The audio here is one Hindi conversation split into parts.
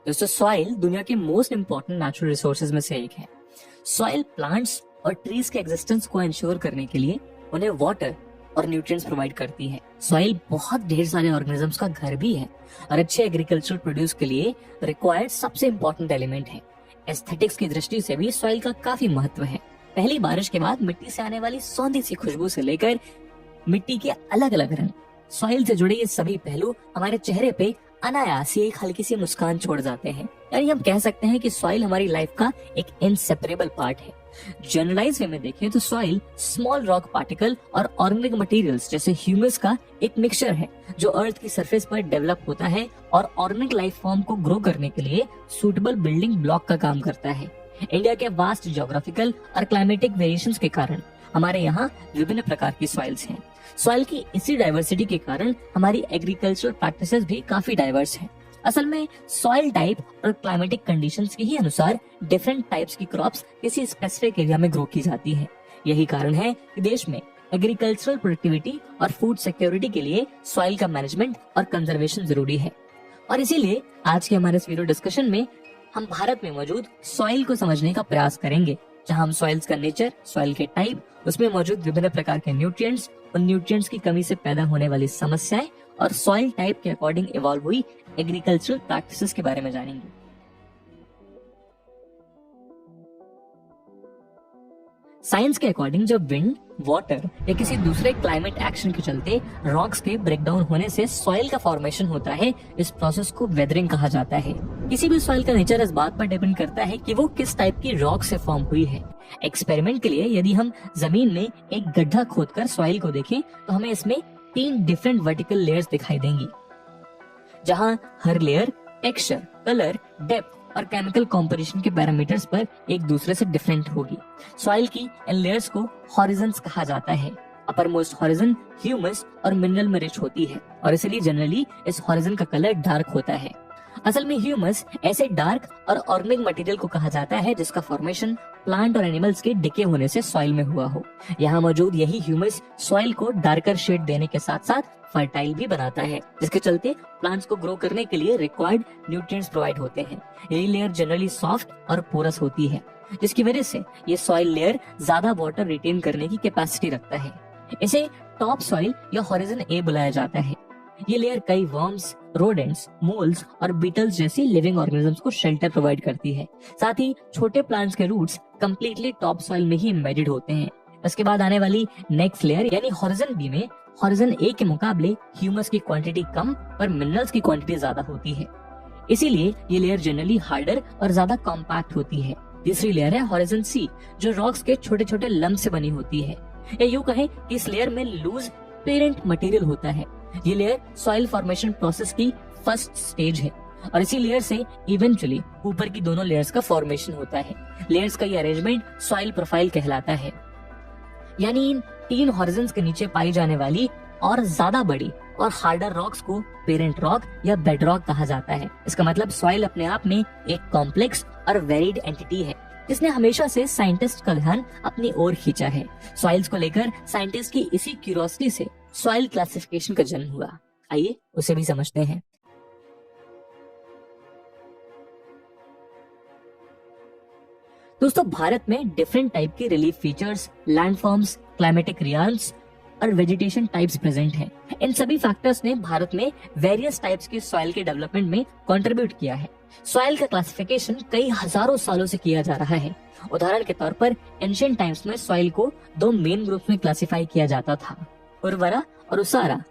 दोस्तों सॉइल दुनिया के मोस्ट इंपॉर्टेंट नेचुरल रिसोर्सेज में से एक है। सॉइल प्लांट्स और ट्रीज के एग्जिस्टेंस को इंश्योर करने के लिए उन्हें वाटर और न्यूट्रिएंट्स प्रोवाइड करती है। सॉइल बहुत ढेर सारे ऑर्गेनिजम्स का घर भी है और अच्छे एग्रीकल्चरल प्रोड्यूस के लिए रिक्वायर्ड सबसे इंपॉर्टेंट एलिमेंट है। एस्थेटिक्स की दृष्टि से भी सॉइल का काफी महत्व है। पहली बारिश के बाद मिट्टी से आने वाली सौंधी सी खुशबू से लेकर मिट्टी के अलग अलग रंग, सॉइल से जुड़े ये सभी पहलू हमारे चेहरे पे अनायास ही एक हल्की सी मुस्कान छोड़ जाते हैं। यानी हम कह सकते हैं कि सॉइल हमारी लाइफ का एक इनसेपरेबल पार्ट है। जनरलाइज वे में देखें तो सॉइल स्मॉल रॉक पार्टिकल और ऑर्गेनिक मटेरियल्स जैसे ह्यूमस का एक मिक्सचर है जो अर्थ की सरफेस पर डेवलप होता है और ऑर्गेनिक लाइफ फॉर्म को ग्रो करने के लिए सूटेबल बिल्डिंग ब्लॉक का काम करता है। इंडिया के वास्ट ज्योग्राफिकल और क्लाइमेटिक वेरिएशंस के कारण हमारे यहाँ विभिन्न प्रकार की सॉइल्स हैं। सॉइल की इसी डाइवर्सिटी के कारण हमारी एग्रीकल्चरल प्रैक्टिसेस भी काफी डाइवर्स हैं। असल में सॉइल टाइप और क्लाइमेटिक कंडीशंस के ही अनुसार डिफरेंट टाइप्स की क्रॉप्स किसी स्पेसिफिक एरिया में ग्रो की जाती है। यही कारण है कि देश में एग्रीकल्चरल प्रोडक्टिविटी और फूड सिक्योरिटी के लिए सॉइल का मैनेजमेंट और कंजर्वेशन जरूरी है। और इसीलिए आज के हमारे इस वीडियो डिस्कशन में हम भारत में मौजूद सॉइल को समझने का प्रयास करेंगे, जहां हम सॉइल्स का नेचर, सॉइल के टाइप, उसमें मौजूद विभिन्न प्रकार के न्यूट्रिएंट्स, उन न्यूट्रिएंट्स की कमी से पैदा होने वाली समस्याएं और सॉइल टाइप के अकॉर्डिंग इवॉल्व हुई एग्रीकल्चरल प्रैक्टिसेस के बारे में जानेंगे। साइंस के अकॉर्डिंग जब विंड, वाटर या किसी दूसरे क्लाइमेट एक्शन के चलते रॉक्स के ब्रेकडाउन होने से सॉइल का फॉर्मेशन होता है, इस प्रोसेस को वेदरिंग कहा जाता है। किसी भी सॉइल का नेचर इस बात पर डिपेंड करता है कि वो किस टाइप की रॉक से फॉर्म हुई है। एक्सपेरिमेंट के लिए यदि हम जमीन में एक गड्ढा खोदकर सॉइल को देखें तो हमें इसमें 3 डिफरेंट वर्टिकल लेयर्स दिखाई देंगी, जहां हर लेयर टेक्सचर, कलर, डेप्थ और केमिकल कॉम्पोजिशन के पैरामीटर्स पर एक दूसरे से डिफरेंट होगी। सॉइल की इन लेयर्स को हॉरिजन्स कहा जाता है। अपर मोस्ट हॉरिजन ह्यूमस और मिनरल में रिच होती है और इसलिए जनरली इस हॉरिजन का कलर डार्क होता है। असल में ह्यूमस ऐसे डार्क और ऑर्गेनिक मटेरियल को कहा जाता है जिसका फॉर्मेशन प्लांट और एनिमल्स के डिके होने से सॉइल में हुआ हो। यहाँ मौजूद यही ह्यूमस सॉइल को डार्कर शेड देने के साथ साथ फर्टाइल भी बनाता है, जिसके चलते प्लांट्स को ग्रो करने के लिए रिक्वायर्ड न्यूट्रिएंट्स प्रोवाइड होते हैं। यही लेयर जनरली सॉफ्ट और पोरस होती है, जिसकी वजह से ये सॉइल लेयर ज्यादा वाटर रिटेन करने की कैपेसिटी रखता है। इसे टॉप सॉइल या हॉरिजन ए बुलाया जाता है। ये लेयर कई वर्म्स, रोडेंट्स, मोल्स और बीटल्स जैसी लिविंग ऑर्गेनिजम्स को शेल्टर प्रोवाइड करती है। साथ ही छोटे प्लांट्स के रूट्स कंप्लीटली टॉप सॉइल में ही एम्बेडेड होते हैं। इसके बाद आने वाली नेक्स्ट लेयर यानी हॉरिजन बी में हॉरिजन ए के मुकाबले ह्यूमस की क्वांटिटी कम पर मिनरल्स की क्वांटिटी ज्यादा होती है। इसीलिए ये लेयर जनरली हार्डर और ज्यादा कॉम्पैक्ट होती है। तीसरी लेयर है हॉरिजन सी, जो रॉक्स के छोटे छोटे लम्ब से बनी होती है। या यूं कहें कि इस लेयर में लूज पेरेंट मटेरियल होता है। ये लेयर सॉइल फॉर्मेशन प्रोसेस की फर्स्ट स्टेज है और इसी लेयर से इवेंचुअली ऊपर की दोनों लेयर्स का फॉर्मेशन होता है। लेयर्स का ये अरेंजमेंट सॉइल प्रोफाइल कहलाता है। यानी इन 3 हॉरिजन्स के नीचे पाई जाने वाली और ज्यादा बड़ी और हार्डर रॉक्स को पेरेंट रॉक या बेड रॉक कहा जाता है। इसका मतलब सॉइल अपने आप में एक कॉम्प्लेक्स और वेरिड एंटिटी है, जिसने हमेशा से साइंटिस्ट का ध्यान अपनी ओर खींचा है। सॉइल्स को लेकर साइंटिस्ट की इसी क्यूरियोसिटी से सॉइल क्लासिफिकेशन का जन्म हुआ। आइए उसे भी समझते हैं। दोस्तों भारत में डिफरेंट टाइप के relief features, landforms, climatic riyals और वेजिटेशन टाइप्स प्रेजेंट हैं। इन सभी फैक्टर्स ने भारत में वेरियस टाइप्स के सॉइल के डेवलपमेंट में कंट्रीब्यूट किया है। सॉइल का क्लासिफिकेशन कई हजारों सालों से किया जा रहा है। उदाहरण के तौर पर एंशिएंट टाइम्स में सॉइल को 2 मेन ग्रुप्स में क्लासिफाई किया जाता था, उर्वरा और उसारा।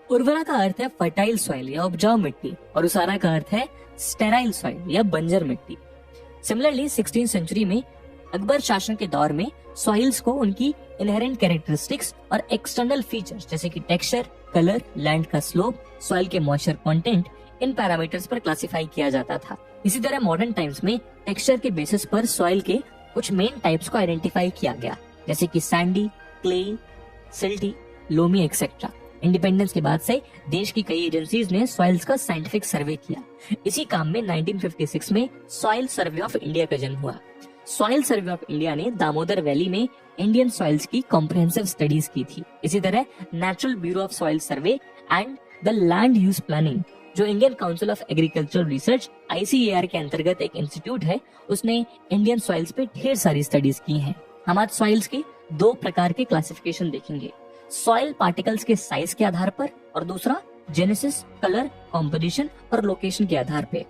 उर्वरा का अर्थ है फर्टाइल सॉइल या उपजाऊ मिट्टी और उसारा का अर्थ है स्टेराइल सॉइल या बंजर मिट्टी। सिमिलरली 16th सेंचुरी में अकबर शासन के दौर में सॉइल्स को उनकी इनहेरेंट कैरेक्टरिस्टिक्स और एक्सटर्नल फीचर्स जैसे कि टेक्सचर, कलर, लैंड का स्लोप, सॉइल के मॉइस्चर कंटेंट, इन पैरामीटर्स पर क्लासिफाई किया जाता था। इसी तरह मॉडर्न टाइम्स में टेक्सचर के बेसिस पर सॉइल के कुछ मेन टाइप्स को आइडेंटिफाई किया गया, जैसे कि Sandy, clay, silty, loamy etcetera. Independence के बाद से देश की कई एजेंसीज ने सॉइल्स का साइंटिफिक सर्वे किया। इसी काम में 1956 में सॉइल सर्वे ऑफ इंडिया का जन्म हुआ। सॉइल सर्वे ऑफ इंडिया ने दामोदर वैली में इंडियन सॉइल्स की कॉम्प्रिहेंसिव स्टडीज की थी। इसी तरह national bureau of soil survey and the land use planning, जो Indian council of agricultural research ICAR के अंतर्गत एक इंस्टीट्यूट है, उसने इंडियन सॉइल्स पे ढेर सारी स्टडीज की हैं। हम आज सॉइल्स की दो प्रकार के क्लासिफिकेशन देखेंगे, सॉइल पार्टिकल्स के साइज के आधार पर और दूसरा जेनेसिस, कलर, कॉम्पोजिशन और लोकेशन के आधार पे।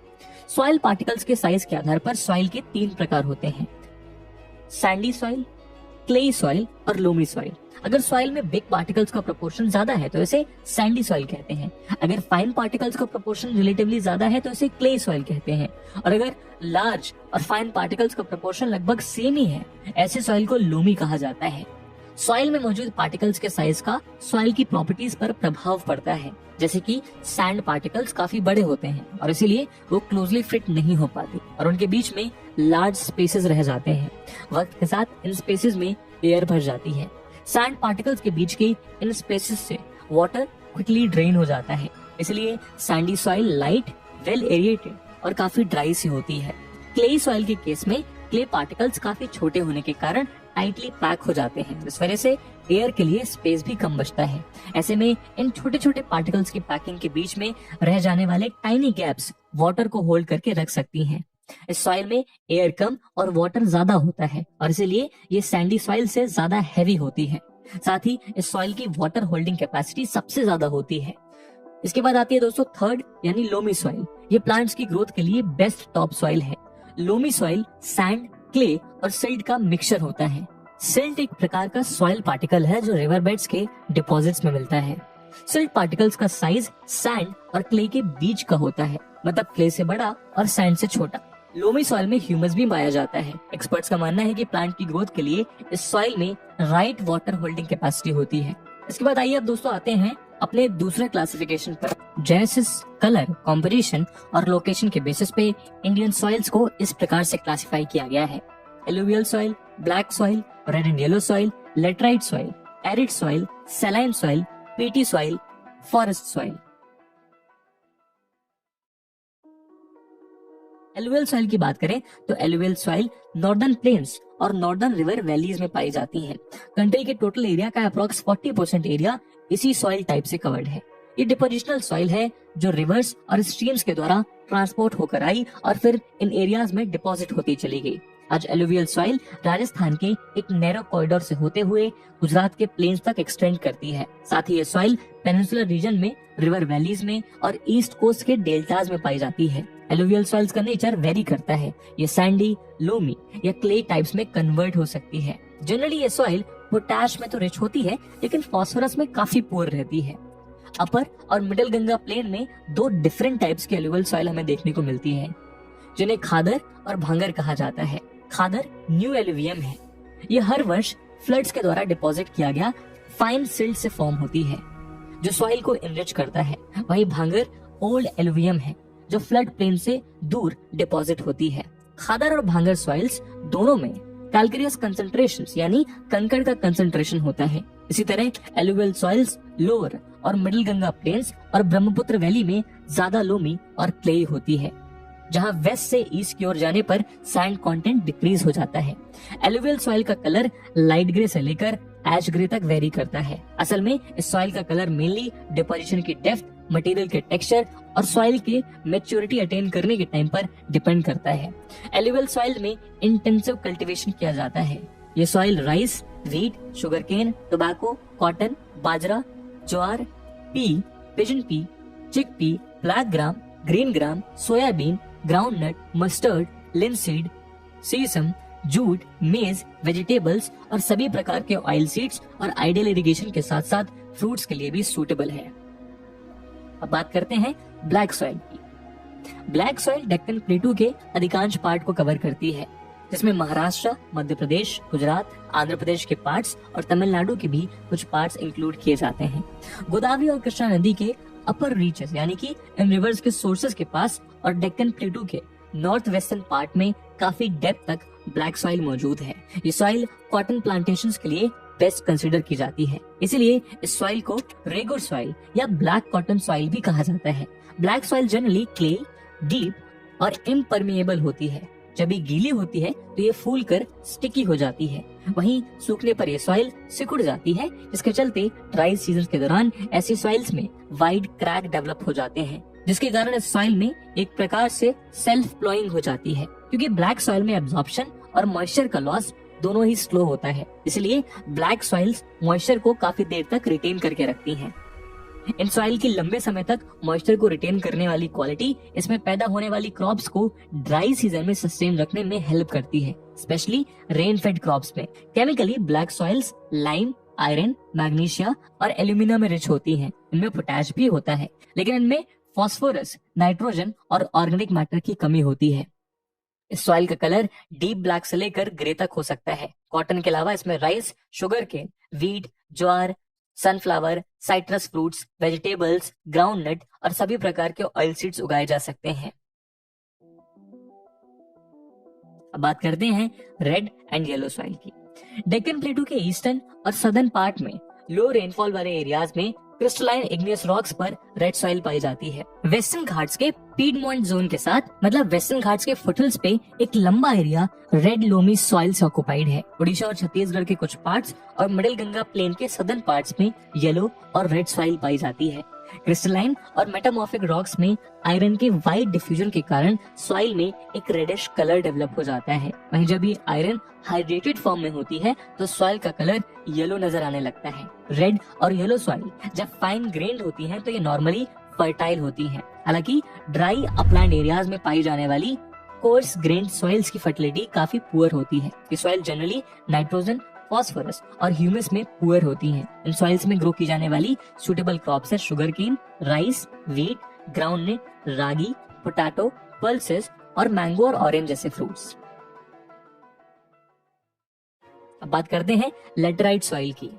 सॉइल पार्टिकल्स के साइज के आधार पर सॉइल के 3 प्रकार होते हैं, सैंडी सॉइल, क्लेई सॉइल और लोमी सॉइल। अगर सॉइल में बिग पार्टिकल्स का प्रोपोर्शन ज्यादा है तो इसे सैंडी सॉइल कहते हैं। अगर फाइन पार्टिकल्स का प्रोपोर्शन रिलेटिवली ज्यादा है तो इसे क्ले सॉइल कहते हैं। और अगर लार्ज और फाइन पार्टिकल्स का प्रोपोर्शन लगभग सेम ही है, ऐसे सॉइल को लोमी कहा जाता है। सॉइल में मौजूद पार्टिकल्स के साइज का सॉइल की प्रॉपर्टीज पर प्रभाव पड़ता है, जैसे कि सैंड पार्टिकल्स काफी बड़े होते हैं और इसीलिए वो क्लोजली फिट नहीं हो पाते और उनके बीच में लार्ज स्पेसेस रह जाते हैं। वक्त के साथ इन स्पेसेस में एयर भर जाती है। सैंड पार्टिकल्स के बीच के इन स्पेसेस से वाटर क्विकली ड्रेन हो जाता है, इसलिए Sandy soil light, well aerated और काफी ड्राई सी होती है। क्ले सॉइल के केस में क्ले पार्टिकल्स काफी छोटे होने के कारण टाइटली पैक हो जाते हैं, इस वजह से एयर के लिए स्पेस भी कम बचता है। ऐसे में इन छोटे छोटे पार्टिकल्स की पैकिंग के बीच में रह जाने वाले टाइनी गैप्स वाटर को होल्ड करके रख सकती हैं। इस सॉइल में एयर कम और वाटर ज्यादा होता है और इसीलिए ये सैंडी सॉइल से ज्यादा हैवी होती है। साथ ही इस सॉइल की वाटर होल्डिंग कैपेसिटी सबसे ज्यादा होती है। इसके बाद आती है दोस्तों थर्ड यानी लोमी सॉइल। ये प्लांट्स की ग्रोथ के लिए बेस्ट टॉप सॉइल है। लोमी सॉइल सैंड, क्ले और सिल्ट का मिक्सचर होता है। सिल्ट एक प्रकार का सॉइल पार्टिकल है जो रिवर बेड्स के डिपॉजिट्स में मिलता है। सिल्ट पार्टिकल्स का साइज सैंड और क्ले के बीच का होता है, मतलब क्ले से बड़ा और सैंड से छोटा। लोमी सॉइल में ह्यूमस भी पाया जाता है। एक्सपर्ट्स का मानना है कि प्लांट की ग्रोथ के लिए इस सॉइल में राइट वाटर होल्डिंग कैपेसिटी होती है। इसके बाद आइए अब दोस्तों आते हैं अपने दूसरे क्लासिफिकेशन पर। जेनेसिस, कलर, कॉम्पोजिशन और लोकेशन के बेसिस पे इंडियन सॉइल्स को इस प्रकार से क्लासिफाई किया गया है: alluvial soil, black soil, red and yellow soil, laterite soil, arid soil, saline soil, PT soil, forest soil. Alluvial soil की बात करें तो एलुवियल सॉइल नॉर्दर्न प्लेन्स और नॉर्दर्न रिवर वैलीज में पाई जाती है। कंट्री के टोटल एरिया का अप्रॉक्स 40% एरिया इसी सॉइल टाइप से कवर्ड है। ये डिपोजिशनल सॉइल है जो रिवर्स और स्ट्रीम्स के द्वारा ट्रांसपोर्ट होकर आई और फिर इन एरियाज में डिपॉजिट होती चली गई। आज एलुवियल सॉइल राजस्थान के एक नैरो कॉरिडोर से होते हुए गुजरात के प्लेन्स तक एक्सटेंड करती है। साथ ही ये सॉइल पेनिनसुलर रीजन में, रिवर वैलीज में और ईस्ट कोस्ट के डेल्टाज में पाई जाती है। एलुवियल सॉइल्स का नेचर वेरी करता है। ये सैंडी, लोमी या क्ले टाइप्स में कन्वर्ट हो सकती है। जनरली ये सॉइल पोटैश में तो रिच होती है लेकिन फास्फोरस में काफी पुअर रहती है। अपर और मिडिल गंगा प्लेन में 2 डिफरेंट टाइप्स की एलुवियल सॉइल हमें देखने को मिलती है, जिन्हें खादर और भांगर कहा जाता है। खादर न्यू एलुवियम है। ये हर वर्ष फ्लड्स के द्वारा डिपॉजिट किया गया फाइन सिल्ट से फॉर्म होती है जो सॉइल को इनरिच करता है। वही भांगर ओल्ड एलुवियम है जो फ्लड प्लेन से दूर डिपॉजिट होती है। खादर और भांगर सॉइल्स दोनों में कैल्केरियस कंसंट्रेशंस यानी कंकड़ का कंसंट्रेशन होता है। इसी तरह एलुवियल सॉइल्स लोअर और मिडिल गंगा प्लेन्स और ब्रह्मपुत्र वैली में ज्यादा लोमी और क्ले होती है, जहां वेस्ट से ईस्ट की ओर जाने पर सैंड कंटेंट डिक्रीज हो जाता है। एलुवियल सॉइल का कलर लाइट ग्रे से लेकर एश ग्रे तक वेरी करता है। असल में इस सॉइल का कलर मेनली डिपोजिशन की डेप्थ, मटेरियल के टेक्सचर और सॉइल के मैच्योरिटी अटेन करने के टाइम पर डिपेंड करता है। एलुवियल सॉइल में इंटेंसिव कल्टीवेशन किया जाता है। ये soil rice, wheat, sugarcane, tobacco, cotton, bajra, jowar, pea, pigeon pea, chickpea, black gram, green gram, soybean, groundnut, mustard, linseed, sesame, jute, maize, vegetables और सभी प्रकार के ऑयल सीड्स और आइडियल इरिगेशन के साथ साथ फ्रूट्स के लिए भी सूटेबल है। अब बात करते हैं ब्लैक सॉइल की। ब्लैक सॉइल डेक्कन प्लेटू के अधिकांश पार्ट को कवर करती है, जिसमें महाराष्ट्र, मध्य प्रदेश, गुजरात, आंध्र प्रदेश के पार्ट्स और तमिलनाडु के भी कुछ पार्ट्स इंक्लूड किए जाते हैं। गोदावरी और कृष्णा नदी के अपर रीचेस यानी कि इन रिवर्स के सोर्सेस के पास और डेक्कन प्लेटू के नॉर्थ वेस्टर्न पार्ट में काफी डेप्थ तक ब्लैक सॉइल मौजूद है। ये सॉइल कॉटन प्लांटेशंस के लिए बेस्ट कंसिडर की जाती है, इसलिए इस सॉइल को रेगुर सॉइल या ब्लैक कॉटन सॉइल भी कहा जाता है। Black soil generally clay, deep और इम्परमिएबल होती है। जब ये गीली होती है तो ये फूल कर स्टिकी हो जाती है। वहीं सूखने पर ये सॉइल सिकुड़ जाती है, जिसके चलते ड्राई सीजन के दौरान ऐसी सॉइल्स में वाइड क्रैक डेवलप हो जाते हैं, जिसके कारण इस सॉइल में एक प्रकार से सेल्फ प्लॉइंग हो जाती है, क्योंकि ब्लैक सॉइल में एब्जॉर्प्शन और मॉइस्चर का लॉस दोनों ही स्लो होता है। इसलिए ब्लैक सॉइल्स मॉइस्चर को काफी देर तक रिटेन करके रखती हैं। इन सॉइल की लंबे समय तक मॉइस्चर को रिटेन करने वाली क्वालिटी इसमें पैदा होने वाली क्रॉप्स को ड्राई सीजन में सस्टेन रखने में हेल्प करती है, स्पेशली रेन फेड क्रॉप्स में। Chemically black soils lime, iron, magnesia और एल्यूमिना में रिच होती हैं। इनमें पोटैश भी होता है, लेकिन इनमें फॉस्फोरस, नाइट्रोजन और ऑर्गेनिक मैटर की कमी होती है। इस सॉइल का कलर डीप ब्लैक से लेकर ग्रे तक हो सकता है। कॉटन के अलावा इसमें rice, sugar cane, wheat, jowar, sunflower, citrus fruits, vegetables, groundnut और सभी प्रकार के ऑयल सीड्स उगाए जा सकते हैं। अब बात करते हैं रेड एंड येलो सॉइल की। डेक्कन प्लेटू के ईस्टर्न और सदर्न पार्ट में लो रेनफॉल वाले एरियाज में क्रिस्टलाइन इग्नियस रॉक्स पर रेड सॉइल पाई जाती है। वेस्टर्न घाट्स के पीडमोंट जोन के साथ, मतलब वेस्टर्न घाट्स के फुटहिल्स पे एक लंबा एरिया रेड लोमी सॉइल से ऑक्युपाइड है। उड़ीसा और छत्तीसगढ़ के कुछ पार्ट्स और मिडिल गंगा प्लेन के सदर्न पार्ट्स में येलो और रेड सॉइल पाई जाती है। क्रिस्टलाइन और मेटामॉर्फिक रॉक्स में आयरन के वाइड डिफ्यूजन के कारण सॉइल में एक रेडिश कलर डेवलप हो जाता है। वहीं जब ये आयरन हाइड्रेटेड फॉर्म में होती है तो सॉइल का कलर येलो नजर आने लगता है। रेड और येलो सॉइल जब फाइन ग्रेन्ड होती है तो ये नॉर्मली फर्टाइल होती है। हालांकि ड्राई अपलैंड एरियाज में पाई जाने वाली कोर्स ग्रेन्ड सॉइल्स की फर्टिलिटी काफी पुअर होती है। ये सॉइल जनरली नाइट्रोजन, फॉस्फोरस और ह्यूमस में पुअर होती हैं। इन सॉइल्स में ग्रो की जाने वाली सुटेबल क्रॉप्स है sugar cane, rice, wheat, groundnut, ragi, potato, pulses और मैंगो और ऑरेंज जैसे फ्रूट्स। अब बात करते हैं लेटराइट सॉइल की।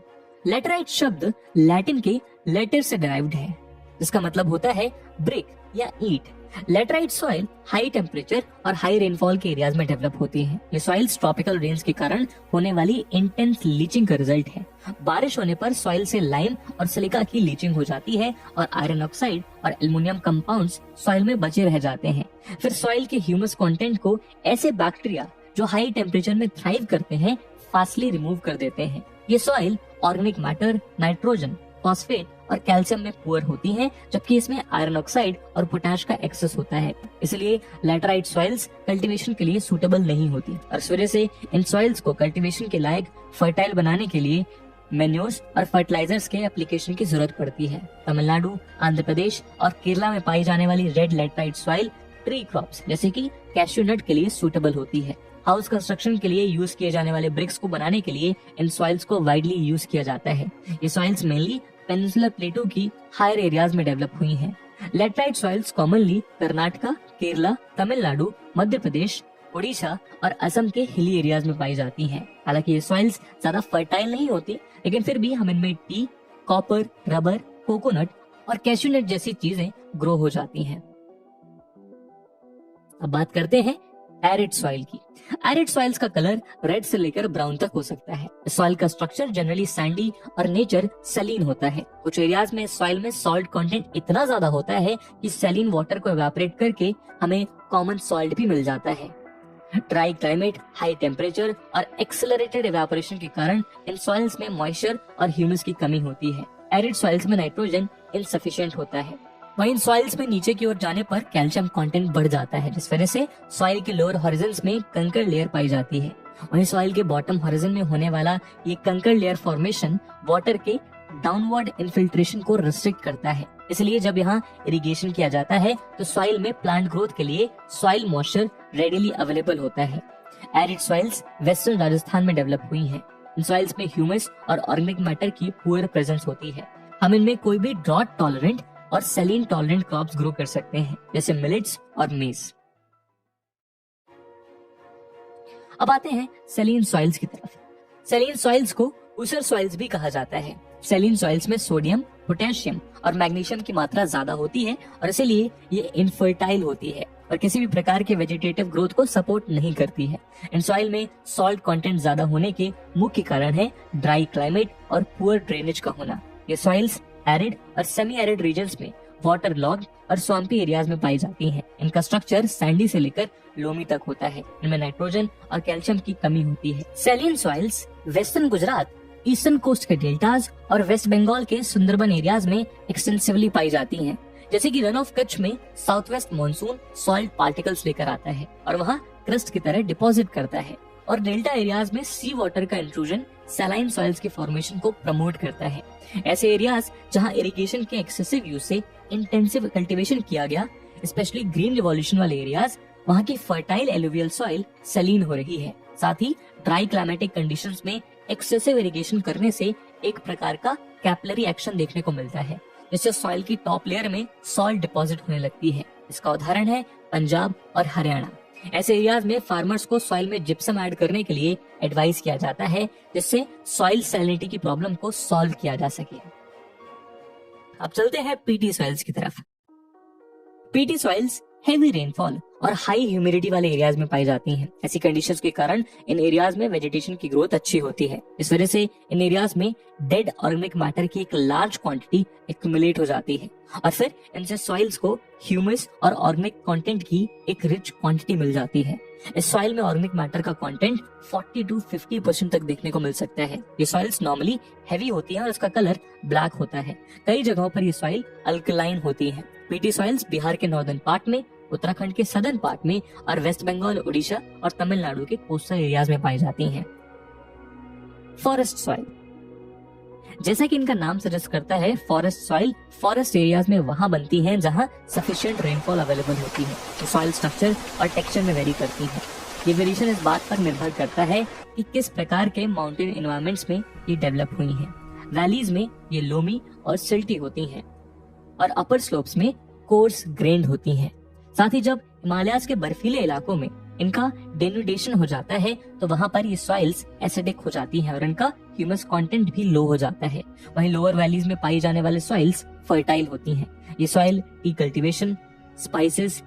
लेटराइट शब्द लैटिन के लेटर से डिराइव्ड है, जिसका मतलब होता है ब्रिक या ईंट। लेटराइट सॉइल हाई टेम्परेचर और हाई रेनफॉल के एरियाज में डेवलप होती हैं। ये सॉइल्स ट्रॉपिकल रेन्स के कारण होने वाली इंटेंस लीचिंग का रिजल्ट है। बारिश होने पर सॉइल से लाइम और सिलिका की लीचिंग हो जाती है और आयरन ऑक्साइड और एल्युमिनियम कंपाउंड्स सॉइल में बचे रह जाते हैं। फिर सॉइल के ह्यूमस कंटेंट को ऐसे बैक्टीरिया जो हाई टेम्परेचर में थ्राइव करते हैं फास्टली रिमूव कर देते हैं। ये soil organic matter, nitrogen, phosphate और कैल्शियम में पुअर होती हैं, जबकि इसमें आयरन ऑक्साइड और पोटैश का एक्सेस होता है। इसलिए लैटराइट सॉइल्स कल्टीवेशन के लिए सूटेबल नहीं होती और इस वजह से इन सॉइल्स को कल्टीवेशन के लायक फर्टाइल बनाने के लिए मैन्योर्स और फर्टिलाइजर्स के एप्लीकेशन की जरूरत पड़ती है। तमिलनाडु, आंध्र प्रदेश और केरला में पाई जाने वाली red laterite soil tree crops जैसे कि कैश्यू नट के लिए सूटेबल होती है। हाउस कंस्ट्रक्शन के लिए यूज किए जाने वाले ब्रिक्स को बनाने के लिए इन सॉइल्स को वाइडली यूज किया जाता है। ये सॉइल्स मेनली पेनिनसुलर प्लेटो की हायर एरियाज में डेवलप हुई हैं। Laterite soils commonly Karnataka, Kerala, Tamil Nadu, Madhya Pradesh, Orissa और असम के हिली एरियाज में पाई जाती हैं। हालांकि ये सॉइल्स ज्यादा फर्टाइल नहीं होती, लेकिन फिर भी हम इनमें टी, कॉपर, रबर, कोकोनट और कैश्यू नट जैसी चीजें ग्रो हो जाती हैं। अब बात करते हैं एरिड सॉइल की। एरिड सॉइल्स का कलर रेड से लेकर ब्राउन तक हो सकता है। सॉइल का स्ट्रक्चर जनरली सैंडी और नेचर सलीन होता है। कुछ एरियाज में सॉइल में सॉल्ट कंटेंट इतना ज्यादा होता है कि सैलिन वाटर को इवेपोरेट करके हमें कॉमन सॉल्ट भी मिल जाता है। ड्राई क्लाइमेट, हाई टेम्परेचर और एक्सेलरेटेड इवेपोरेशन के कारण इन सॉइल्स में मॉइस्चर और ह्यूमस की कमी होती है। एरिड सॉइल्स में नाइट्रोजन इनसफिशिएंट होता है। वहीं सॉइल्स में नीचे की ओर जाने पर कैल्शियम कंटेंट बढ़ जाता है, जिस वजह से सॉइल के लोअर हॉरिजन्स में कंकर लेयर पाई जाती है। वहीं सॉइल के बॉटम हॉरिजन में होने वाला ये कंकर लेयर फॉर्मेशन वाटर के डाउनवर्ड इन्फिल्ट्रेशन को रिस्ट्रिक्ट करता है। इसलिए जब यहाँ इरिगेशन किया जाता है तो सॉइल में प्लांट ग्रोथ के लिए सॉइल मॉइस्चर रेडिली अवेलेबल होता है। एरिड सॉइल्स वेस्टर्न राजस्थान में डेवलप हुई हैं। इन सॉइल्स में ह्यूमस और ऑर्गेनिक मैटर की पुअर प्रेजेंस होती है। हम इनमें कोई भी ड्रॉट टॉलरेंट और सैलिन टॉलरेंट क्रॉप्स ग्रो कर सकते हैं, जैसे मिलेट्स और मेज। अब आते हैं सैलिन सॉइल्स की तरफ। सैलिन सॉइल्स को ऊसर सॉइल्स भी कहा जाता है। सैलिन सॉइल्स में सोडियम, पोटेशियम और मैग्नीशियम की मात्रा ज्यादा होती है और इसीलिए ये इनफर्टाइल होती है और किसी भी प्रकार के वेजिटेटिव ग्रोथ को सपोर्ट नहीं करती है। इन सॉइल में सॉल्ट कंटेंट ज्यादा होने के मुख्य कारण है ड्राई क्लाइमेट और पुअर ड्रेनेज का होना। ये सॉइल्स एरिड और सेमी एरिड रीजन्स में वाटर लॉग और स्वाम्पी एरियाज में पाई जाती हैं। इनका स्ट्रक्चर सैंडी से लेकर लोमी तक होता है। इनमें नाइट्रोजन और कैल्शियम की कमी होती है। Saline soils western Gujarat, eastern coast के डेल्टाज और वेस्ट बंगाल के सुंदरबन एरियाज में एक्सटेंसिवली पाई जाती हैं। जैसे कि रन ऑफ कच्छ में south west monsoon soiled particles लेकर आता है और वहाँ क्रस्ट की तरह डिपॉजिट करता है, और डेल्टा एरियाज में सी वाटर का इंट्रूजन सैलाइन सॉइल्स की फॉर्मेशन को प्रमोट करता है। ऐसे एरियाज जहां इरिगेशन के एक्सेसिव यूज से इंटेंसिव कल्टीवेशन किया गया, स्पेशली ग्रीन रिवॉल्यूशन वाले एरियाज, वहां की फर्टाइल एलुवियल सॉइल सलीन हो रही है। साथ ही ड्राई क्लाइमेटिक कंडीशंस में एक्सेसिव इरिगेशन करने से एक प्रकार का कैपिलरी एक्शन देखने को मिलता है, जिससे सॉइल की टॉप लेयर में सॉल्ट डिपॉजिट होने लगती है। इसका उदाहरण है पंजाब और हरियाणा। ऐसे एरियाज में फार्मर्स को सॉइल में जिप्सम ऐड करने के लिए एडवाइस किया जाता है, जिससे सॉइल सैलिनिटी की प्रॉब्लम को सॉल्व किया जा सके। अब चलते हैं पीटी सॉइल्स की तरफ। पीटी सॉइल्स हेवी रेनफॉल और हाई ह्यूमिडिटी वाले एरियाज में पाई जाती हैं। ऐसी कंडीशंस के कारण इन एरियाज में वेजिटेशन की ग्रोथ अच्छी होती है। इस वजह से इन एरियाज में डेड ऑर्गेनिक मैटर की एक लार्ज क्वांटिटी एक्यूमुलेट हो जाती है और फिर इनसे सॉइल्स को ह्यूमस और ऑर्गेनिक कंटेंट की एक रिच क्वांटिटी मिल जाती है। इस सॉइल में ऑर्गेनिक मैटर का कंटेंट 40 to 50% तक देखने को मिल सकता है। ये सॉइल्स नॉर्मली हैवी होती हैं और इसका कलर ब्लैक होता है। कई जगहों पर ये सॉइल अल्कलाइन होती है। पीटी सॉइल्स बिहार के नॉर्दर्न पार्ट में, उत्तराखंड के सदर्न पार्ट में और वेस्ट बंगाल, उड़ीसा और तमिलनाडु के कोस्टल एरियाज में पाई जाती हैं। फॉरेस्ट सॉइल, जैसा कि इनका नाम सजेस्ट करता है, फॉरेस्ट सॉइल फॉरेस्ट एरियाज में वहां बनती हैं जहां सफिशिएंट रेनफॉल अवेलेबल होती है। तो सॉइल स्ट्रक्चर और टेक्सचर में वेरी करती है। ये वेरिएशन इस बात पर निर्भर करता है कि किस प्रकार के माउंटेन एनवायरमेंट्स में ये डेवलप हुई हैं। वैलीज में ये लोमी और सिल्टी होती हैं और अपर स्लोप्स में कोर्स ग्रेन्ड होती हैं। साथ ही जब हिमालयाज के बर्फीले इलाकों में इनका डेनुडेशन हो जाता है तो वहां पर ये सॉइल्स एसिडिक हो जाती हैं और इनका ह्यूमस कंटेंट भी लो हो जाता है। वहीं लोअर वैलीज में पाई जाने वाले सॉइल्स फर्टाइल होती हैं। ये soil T cultivation, spices,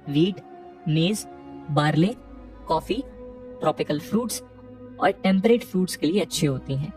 wheat, मेज, बार्ले, कॉफी, ट्रॉपिकल फ्रूट्स और टेम्परेट फ्रूट्स के लिए अच्छी होती हैं।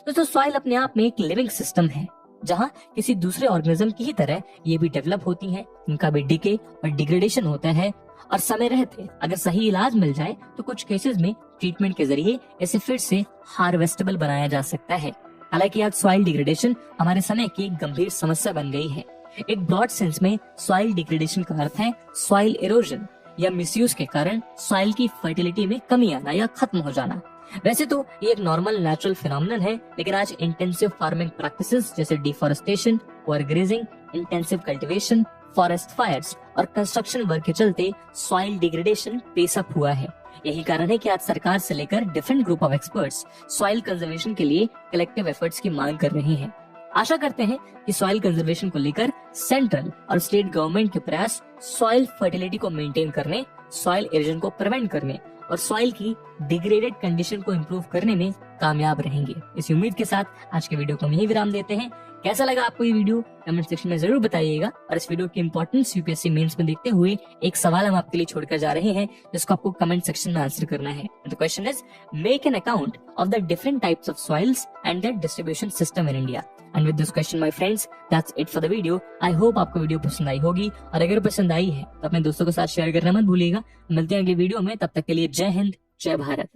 तो सॉइल अपने आप में एक लिविंग सिस्टम है, जहां किसी दूसरे ऑर्गेनिज्म की ही तरह ये भी डेवलप होती हैं। इनका भी डिके और डिग्रेडेशन होता है और समय रहते अगर सही इलाज मिल जाए तो कुछ केसेस में ट्रीटमेंट के जरिए इसे फिर से हार्वेस्टेबल बनाया जा सकता है। हालांकि आज सॉइल डिग्रेडेशन हमारे समय की एक गंभीर समस्या बन गई है। एक ब्रॉड सेंस में सॉइल डिग्रेडेशन का अर्थ है सॉइल इरोजन या मिसयूज के कारण सॉइल की फर्टिलिटी में कमी आना या खत्म हो जाना। वैसे तो ये एक नॉर्मल नेचुरल फिनोमिनन है, लेकिन आज इंटेंसिव फार्मिंग प्रैक्टिसेस जैसे deforestation, overgrazing, intensive cultivation, forest fires और कंस्ट्रक्शन वर्क के चलते सॉइल डिग्रेडेशन पेस अप हुआ है। यही कारण है कि आज सरकार से लेकर different group of experts soil conservation के लिए कलेक्टिव एफर्ट्स की मांग कर रहे हैं। आशा करते हैं कि सॉइल कंजर्वेशन को लेकर सेंट्रल और स्टेट गवर्नमेंट के प्रयास सॉइल फर्टिलिटी को मेंटेन करने, सॉइल इरोजन को प्रिवेंट करने और सॉइल की डिग्रेडेड कंडीशन को इम्प्रूव करने में कामयाब रहेंगे। इस उम्मीद के साथ आज के वीडियो को हम यही विराम देते हैं। कैसा लगा आपको ये वीडियो कमेंट सेक्शन में जरूर बताइएगा और इस वीडियो की इंपॉर्टेंस यूपीएससी मेंस में देखते हुए एक सवाल हम आपके लिए छोड़कर जा रहे हैं, जिसको आपको कमेंट सेक्शन में आंसर करना है। The question is, make an account of the different types of soils and there distribution system in India. And with this question my friends, that's it for the video. I hope आपको वीडियो पसंद आई होगी और अगर पसंद आई है तो अपने दोस्तों के साथ शेयर करना मत भूलिएगा। मिलते हैं अगले वीडियो में, तब तक के लिए जय हिंद, जय भारत।